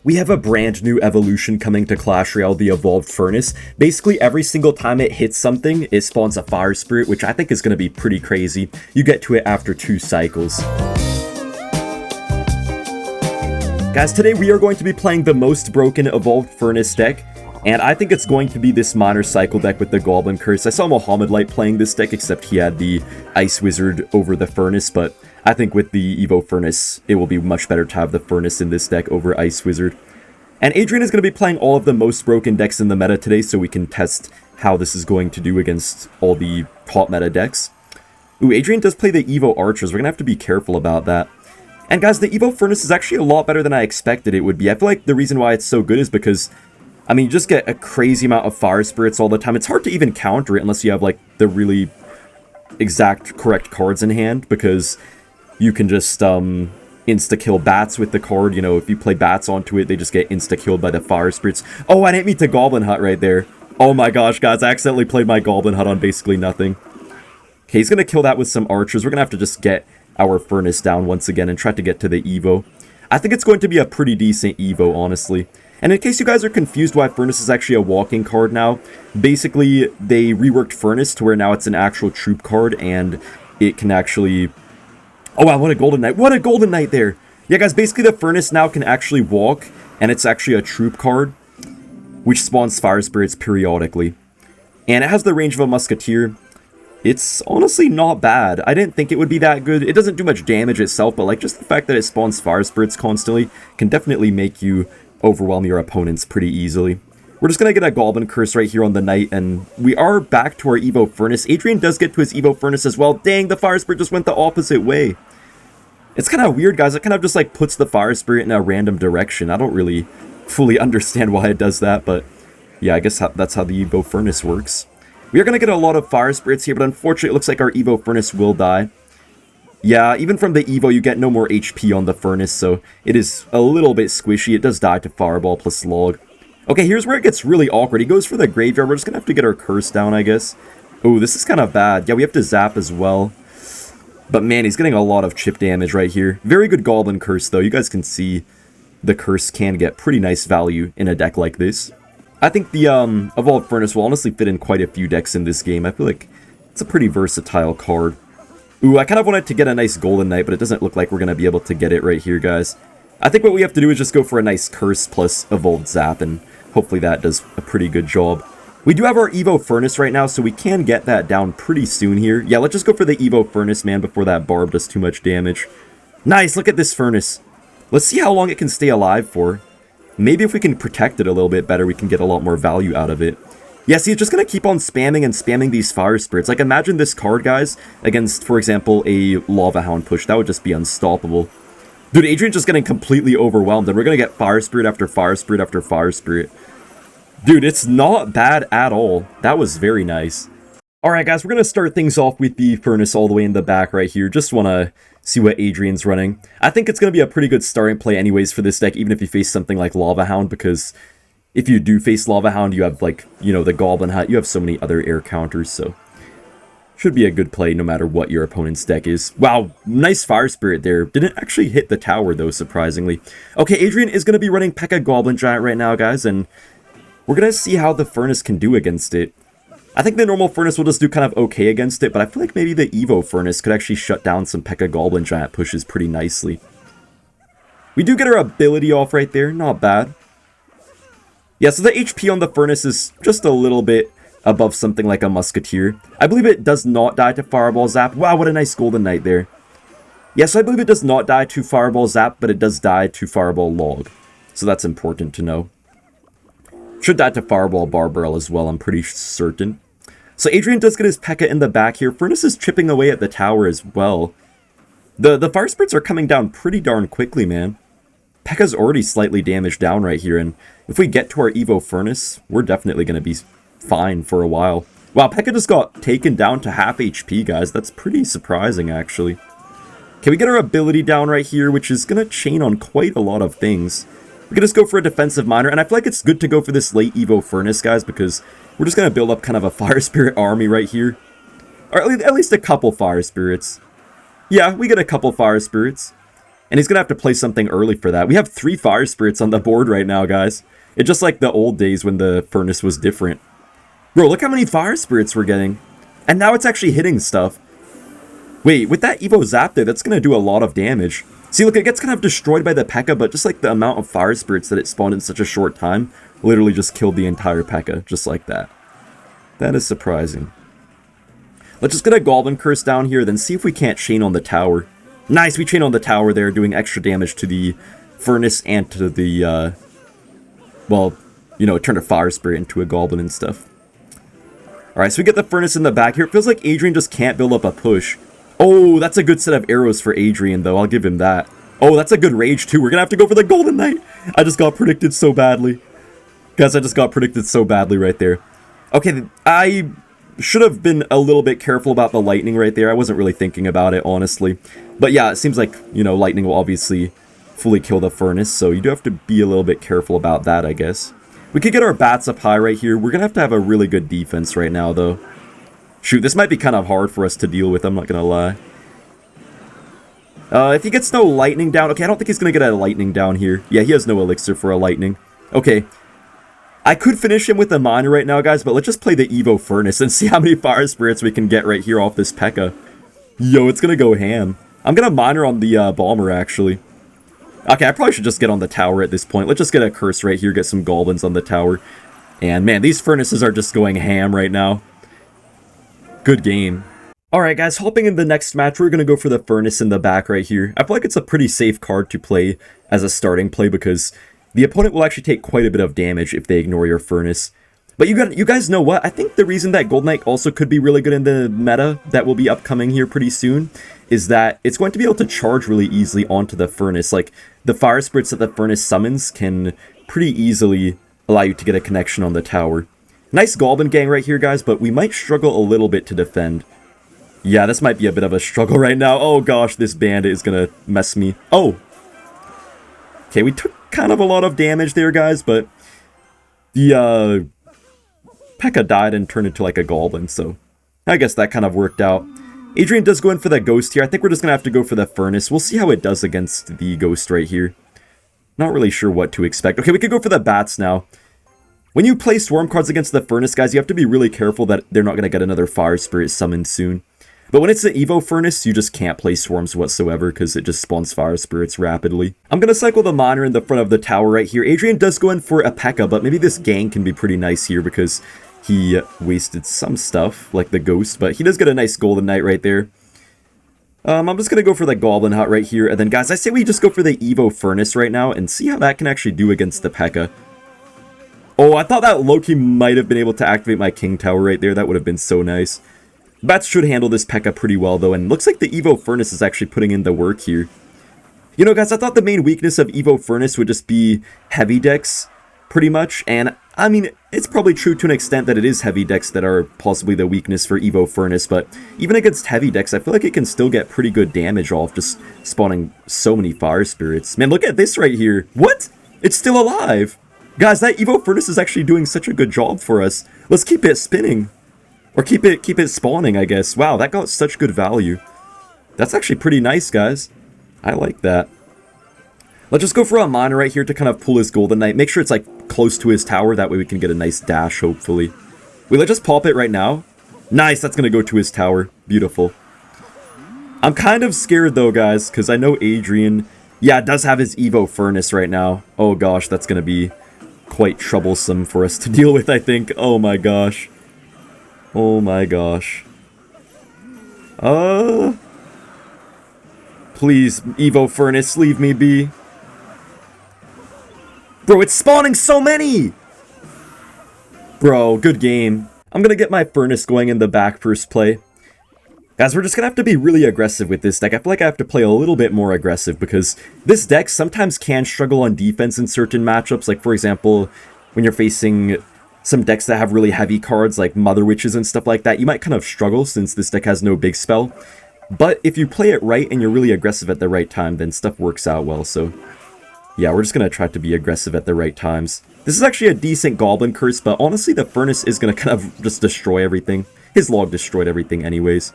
We have a brand new evolution coming to Clash Royale, the Evolved Furnace. Basically, every single time it hits something, it spawns a Fire Spirit, which I think is going to be pretty crazy. You get to it after 2 cycles. Guys, today we are going to be playing the most broken Evolved Furnace deck, and I think it's going to be this Minor Cycle deck with the Goblin Curse. I saw Mohammed Light playing this deck, except he had the Ice Wizard over the Furnace, but I think with the Evo Furnace, it will be much better to have the Furnace in this deck over Ice Wizard. And Adrian is going to be playing all of the most broken decks in the meta today, so we can test how this is going to do against all the hot meta decks. Ooh, Adrian does play the Evo Archers. We're going to have to be careful about that. And guys, the Evo Furnace is actually a lot better than I expected it would be. I feel like the reason why it's so good is because, I mean, you just get a crazy amount of Fire Spirits all the time. It's hard to even counter it unless you have, like, the really exact correct cards in hand, because you can just insta-kill bats with the card. You know, if you play bats onto it, they just get insta-killed by the Fire Spirits. Oh, I didn't mean to Goblin Hut right there. Oh my gosh, guys, I accidentally played my Goblin Hut on basically nothing. Okay, he's going to kill that with some archers. We're going to have to just get our Furnace down once again and try to get to the Evo. I think it's going to be a pretty decent Evo, honestly. And in case you guys are confused why Furnace is actually a walking card now, basically they reworked Furnace to where now it's an actual troop card and it can actually... Oh wow, what a Golden Knight. What a Golden Knight there. Yeah, guys, basically the Furnace now can actually walk, and it's actually a troop card, which spawns Fire Spirits periodically. And it has the range of a Musketeer. It's honestly not bad. I didn't think it would be that good. It doesn't do much damage itself, but like just the fact that it spawns Fire Spirits constantly can definitely make you overwhelm your opponents pretty easily. We're just going to get a Goblin Curse right here on the Knight, and we are back to our Evo Furnace. Adrian does get to his Evo Furnace as well. Dang, the Fire Spirit just went the opposite way. It's kind of weird, guys. It kind of just like puts the Fire Spirit in a random direction. I don't really fully understand why it does that, but yeah, I guess that's how the Evo Furnace works. We are going to get a lot of Fire Spirits here, but unfortunately it looks like our Evo Furnace will die. Yeah, even from the Evo, you get no more HP on the Furnace, so it is a little bit squishy. It does die to Fireball plus Log. Okay, here's where it gets really awkward. He goes for the Graveyard. We're just going to have to get our Curse down, I guess. Oh, this is kind of bad. Yeah, we have to Zap as well. But man, he's getting a lot of chip damage right here. Very good Goblin Curse, though. You guys can see the Curse can get pretty nice value in a deck like this. I think the Evolved Furnace will honestly fit in quite a few decks in this game. I feel like it's a pretty versatile card. Ooh, I kind of wanted to get a nice Golden Knight, but it doesn't look like we're going to be able to get it right here, guys. I think what we have to do is just go for a nice Curse plus Evolved Zap, and hopefully that does a pretty good job. We do have our Evo Furnace right now, so we can get that down pretty soon here. Yeah, let's just go for the Evo Furnace, man, before that Barb does too much damage. Nice, look at this Furnace. Let's see how long it can stay alive for. Maybe if we can protect it a little bit better, we can get a lot more value out of it. Yeah, see, it's just going to keep on spamming and spamming these Fire Spirits. Like, imagine this card, guys, against, for example, a Lava Hound push. That would just be unstoppable. Dude, Adrian's just getting completely overwhelmed, and we're going to get Fire Spirit after Fire Spirit after Fire Spirit. Dude, it's not bad at all. That was very nice. Alright, guys, we're going to start things off with the Furnace all the way in the back right here. Just want to see what Adrian's running. I think it's going to be a pretty good starting play anyways for this deck, even if you face something like Lava Hound, because if you do face Lava Hound, you have, like, you know, the Goblin Hut. You have so many other air counters, so should be a good play no matter what your opponent's deck is. Wow, nice Fire Spirit there. Didn't actually hit the tower, though, surprisingly. Okay, Adrian is going to be running Pekka Goblin Giant right now, guys, and we're going to see how the Furnace can do against it. I think the normal Furnace will just do kind of okay against it, but I feel like maybe the Evo Furnace could actually shut down some Pekka Goblin Giant pushes pretty nicely. We do get our ability off right there, not bad. Yeah, so the HP on the Furnace is just a little bit above something like a Musketeer. I believe it does not die to Fireball Zap. Wow, what a nice Golden Knight there. Yeah, so I believe it does not die to Fireball Zap, but it does die to Fireball Log. So that's important to know. Should die to Fireball Barbarelle as well, I'm pretty certain. So Adrian does get his Pekka in the back here. Furnace is chipping away at the tower as well. The Fire Spirits are coming down pretty darn quickly, man. Pekka's already slightly damaged down right here, and if we get to our Evo Furnace, we're definitely going to be fine for a while. Wow, Pekka just got taken down to half HP, guys. That's pretty surprising, actually. Can we get our ability down right here, which is going to chain on quite a lot of things. We can just go for a defensive Miner, and I feel like it's good to go for this late Evo Furnace, guys, because we're just going to build up kind of a Fire Spirit army right here. Or at least a couple Fire Spirits. Yeah, we get a couple Fire Spirits. And he's going to have to play something early for that. We have 3 Fire Spirits on the board right now, guys. It's just like the old days when the furnace was different. Bro, look how many Fire Spirits we're getting. And now it's actually hitting stuff. Wait, with that Evo Zap there, that's going to do a lot of damage. See, look, it gets kind of destroyed by the Pekka, but just like the amount of Fire Spirits that it spawned in such a short time, literally just killed the entire Pekka, just like that. That is surprising. Let's just get a Goblin Curse down here, then see if we can't chain on the tower. Nice, we chain on the tower there, doing extra damage to the Furnace and to the, well, you know, turn a Fire Spirit into a Goblin and stuff. Alright, so we get the Furnace in the back here. It feels like Adrian just can't build up a push. Oh, that's a good set of arrows for Adrian, though. I'll give him that. Oh, that's a good rage, too. We're gonna have to go for the Golden Knight. I just got predicted so badly. Guys, I just got predicted so badly right there. Okay, I should have been a little bit careful about the lightning right there. I wasn't really thinking about it, honestly. But yeah, it seems like, you know, lightning will obviously fully kill the Furnace, so you do have to be a little bit careful about that, I guess. We could get our bats up high right here. We're gonna have a really good defense right now, though. Shoot, this might be kind of hard for us to deal with, I'm not gonna lie. If he gets no lightning down... Okay, I don't think he's gonna get a lightning down here. Yeah, he has no elixir for a lightning. Okay. I could finish him with a miner right now, guys, but let's just play the Evo Furnace and see how many Fire Spirits we can get right here off this Pekka. Yo, it's gonna go ham. I'm gonna miner on the Bomber, actually. Okay, I probably should just get on the tower at this point. Let's just get a curse right here, get some goblins on the tower. And man, these furnaces are just going ham right now. Good game. Alright guys, hopping in the next match, we're going to go for the Furnace in the back right here. I feel like it's a pretty safe card to play as a starting play because the opponent will actually take quite a bit of damage if they ignore your Furnace. But you guys know what? I think the reason that Golden Knight also could be really good in the meta that will be upcoming here pretty soon is that it's going to be able to charge really easily onto the Furnace. Like, the Fire Spirits that the Furnace summons can pretty easily allow you to get a connection on the tower. Nice Goblin gang right here, guys, but we might struggle a little bit to defend. Yeah, this might be a bit of a struggle right now. Oh gosh, this bandit is gonna mess me. Oh! Okay, we took kind of a lot of damage there, guys, but the Pekka died and turned into like a goblin, so I guess that kind of worked out. Adrian does go in for the ghost here. I think we're just gonna have to go for the Furnace. We'll see how it does against the ghost right here. Not really sure what to expect. Okay, we could go for the bats now. When you play Swarm cards against the Furnace, guys, you have to be really careful that they're not going to get another Fire Spirit summoned soon. But when it's the Evo Furnace, you just can't play Swarms whatsoever because it just spawns Fire Spirits rapidly. I'm going to cycle the Miner in the front of the tower right here. Adrian does go in for a Pekka, but maybe this gang can be pretty nice here because he wasted some stuff, like the Ghost, but he does get a nice Golden Knight right there. I'm just going to go for the Goblin Hut right here, and then, guys, I say we just go for the Evo Furnace right now and see how that can actually do against the Pekka. Oh, I thought that Loki might have been able to activate my King Tower right there. That would have been so nice. Bats should handle this Pekka pretty well, though, and looks like the Evo Furnace is actually putting in the work here. You know, guys, I thought the main weakness of Evo Furnace would just be heavy decks, pretty much, and, I mean, it's probably true to an extent that it is heavy decks that are possibly the weakness for Evo Furnace, but even against heavy decks, I feel like it can still get pretty good damage off just spawning so many Fire Spirits. Man, look at this right here. What? It's still alive! Guys, that Evo Furnace is actually doing such a good job for us. Let's keep it spinning. Or keep it spawning, I guess. Wow, that got such good value. That's actually pretty nice, guys. I like that. Let's just go for a Miner right here to kind of pull his Golden Knight. Make sure it's, like, close to his tower. That way we can get a nice dash, hopefully. Wait, let's just pop it right now. Nice, that's going to go to his tower. Beautiful. I'm kind of scared, though, guys, because I know Adrian, yeah, does have his Evo Furnace right now. Oh, gosh, that's going to be quite troublesome for us to deal with, I think. Oh my gosh. Oh my gosh. Please, Evo Furnace, leave me be. Bro, it's spawning so many! Bro, good game. I'm gonna get my Furnace going in the back first play. Guys, we're just gonna have to be really aggressive with this deck. I feel like I have to play a little bit more aggressive because this deck sometimes can struggle on defense in certain matchups. Like, for example, when you're facing some decks that have really heavy cards like Mother Witches and stuff like that, you might kind of struggle since this deck has no big spell. But if you play it right and you're really aggressive at the right time, then stuff works out well. So, yeah, we're just gonna try to be aggressive at the right times. This is actually a decent Goblin Curse, but honestly, the Furnace is gonna kind of just destroy everything. His log destroyed everything anyways.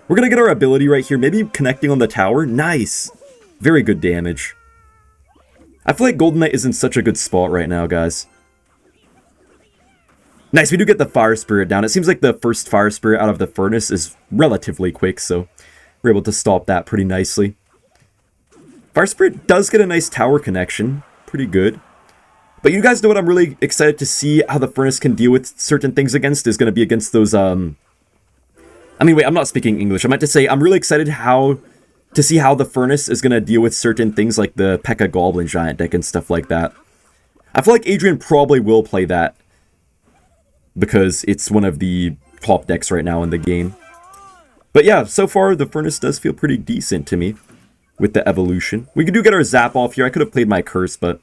We're going to get our ability right here, maybe connecting on the tower. Nice! Very good damage. I feel like Golden Knight is in such a good spot right now, guys. Nice, we do get the Fire Spirit down. It seems like the first Fire Spirit out of the Furnace is relatively quick, so we're able to stop that pretty nicely. Fire Spirit does get a nice tower connection. Pretty good. But you guys know what I'm really excited to see how the Furnace can deal with certain things against is going to be against those, I mean, wait, I'm not speaking English. I meant to say I'm really excited to see how the Furnace is going to deal with certain things like the Pekka Goblin Giant deck and stuff like that. I feel like Adrian probably will play that because it's one of the top decks right now in the game. But yeah, so far the Furnace does feel pretty decent to me with the evolution. We do get our Zap off here. I could have played my Curse, but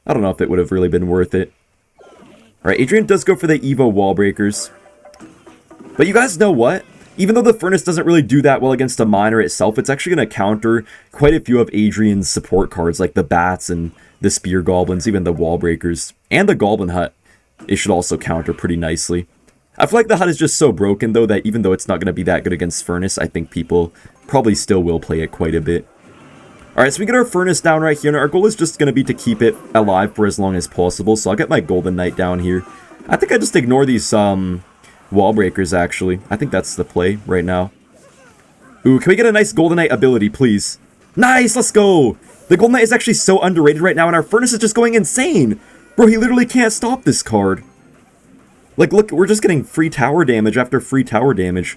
I don't know if it would have really been worth it. Alright, Adrian does go for the Evo Wall Breakers. But you guys know what? Even though the Furnace doesn't really do that well against a Miner itself, it's actually going to counter quite a few of Adrian's support cards, like the Bats and the Spear Goblins, even the Wall Breakers, and the Goblin Hut. It should also counter pretty nicely. I feel like the Hut is just so broken, though, that even though it's not going to be that good against Furnace, I think people probably still will play it quite a bit. Alright, so we get our Furnace down right here, and our goal is just going to be to keep it alive for as long as possible, so I'll get my Golden Knight down here. I think I just ignore these, Wall Breakers, actually. I think that's the play right now. Ooh, can we get a nice Golden Knight ability, please? Nice, let's go! The Golden Knight is actually so underrated right now, and our Furnace is just going insane! Bro, he literally can't stop this card. Like, look, we're just getting free tower damage after free tower damage.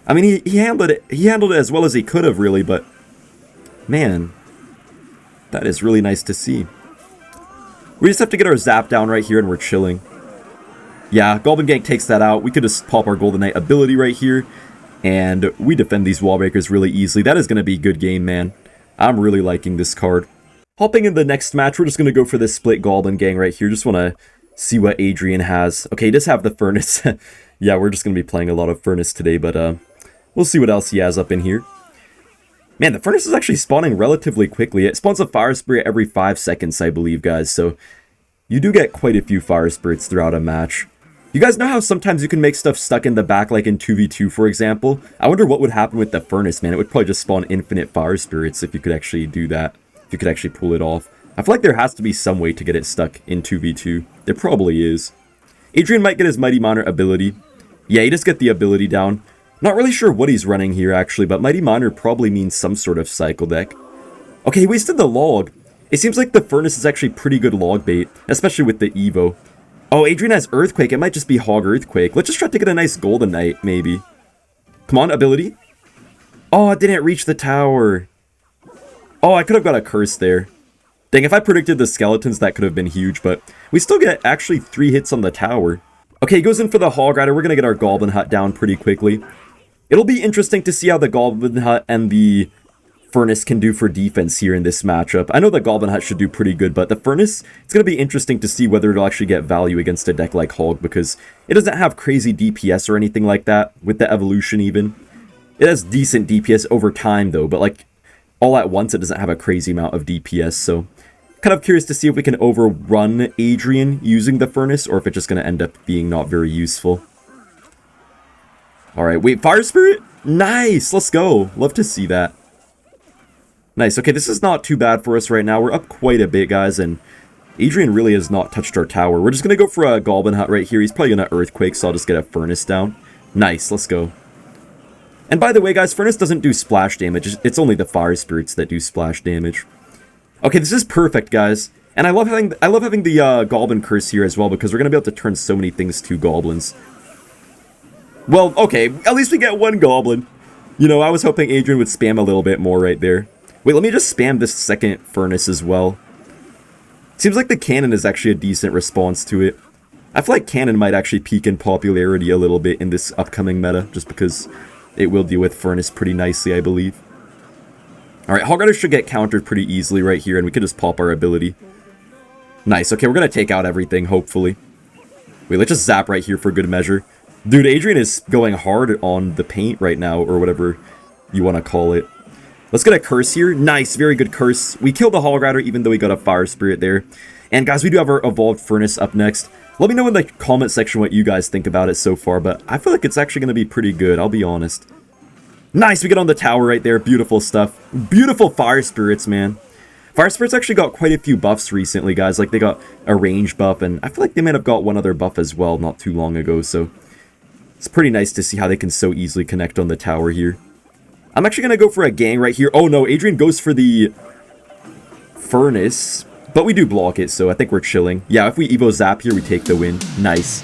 I mean, he handled it as well as he could have, really, but... Man, that is really nice to see. We just have to get our Zap down right here, and we're chilling. Yeah, Goblin Gang takes that out. We could just pop our Golden Knight ability right here, and we defend these Wall Breakers really easily. That is going to be a good game, man. I'm really liking this card. Hopping in the next match, we're just going to go for this split Goblin Gang right here. Just want to see what Adrian has. Okay, he does have the Furnace. Yeah, we're just going to be playing a lot of Furnace today, but we'll see what else he has up in here. Man, the Furnace is actually spawning relatively quickly. It spawns a Fire Spirit every 5 seconds, I believe, guys. So you do get quite a few Fire Spirits throughout a match. You guys know how sometimes you can make stuff stuck in the back, like in 2v2, for example? I wonder what would happen with the Furnace, man. It would probably just spawn infinite Fire Spirits if you could actually do that. If you could actually pull it off. I feel like there has to be some way to get it stuck in 2v2. There probably is. Adrian might get his Mighty Miner ability. Yeah, he does get the ability down. Not really sure what he's running here, actually, but Mighty Miner probably means some sort of cycle deck. Okay, he wasted the log. It seems like the Furnace is actually pretty good log bait, especially with the Evo. Oh, Adrian has Earthquake. It might just be Hog Earthquake. Let's just try to get a nice Golden Knight, maybe. Come on, ability. Oh, it didn't reach the tower. Oh, I could have got a Curse there. Dang, if I predicted the Skeletons, that could have been huge, but we still get actually 3 hits on the tower. Okay, he goes in for the Hog Rider. We're going to get our Goblin Hut down pretty quickly. It'll be interesting to see how the Goblin Hut and the Furnace can do for defense here in this matchup. I know the Goblin Hut should do pretty good, but the Furnace, it's going to be interesting to see whether it'll actually get value against a deck like Hog, because it doesn't have crazy DPS or anything like that, with the evolution even. It has decent DPS over time though, but like, all at once it doesn't have a crazy amount of DPS, so kind of curious to see if we can overrun Adrian using the Furnace, or if it's just going to end up being not very useful. Alright, wait, Fire Spirit? Nice, let's go. Love to see that. Nice, okay, this is not too bad for us right now. We're up quite a bit, guys, and Adrian really has not touched our tower. We're just going to go for a Goblin Hut right here. He's probably going to Earthquake, so I'll just get a Furnace down. Nice, let's go. And by the way, guys, Furnace doesn't do splash damage. It's only the Fire Spirits that do splash damage. Okay, this is perfect, guys. And I love having the Goblin Curse here as well, because we're going to be able to turn so many things to Goblins. Well, okay, at least we get one Goblin. You know, I was hoping Adrian would spam a little bit more right there. Wait, let me just spam this second Furnace as well. Seems like the Cannon is actually a decent response to it. I feel like Cannon might actually peak in popularity a little bit in this upcoming meta, just because it will deal with Furnace pretty nicely, I believe. Alright, Hog Rider should get countered pretty easily right here, and we could just pop our ability. Nice, okay, we're going to take out everything, hopefully. Wait, let's just zap right here for good measure. Dude, Adrian is going hard on the paint right now, or whatever you want to call it. Let's get a Curse here. Nice, very good Curse. We killed the Hog Rider even though we got a Fire Spirit there. And guys, we do have our Evolved Furnace up next. Let me know in the comment section what you guys think about it so far, but I feel like it's actually going to be pretty good, I'll be honest. Nice, we get on the tower right there. Beautiful stuff. Beautiful fire spirits, man. Fire spirits actually got quite a few buffs recently, guys. Like, they got a range buff, and I feel like they might have got one other buff as well not too long ago, so it's pretty nice to see how they can so easily connect on the tower here. I'm actually going to go for a gang right here. Oh, no, Adrian goes for the furnace, but we do block it, so I think we're chilling. Yeah, if we Evo Zap here, we take the win. Nice.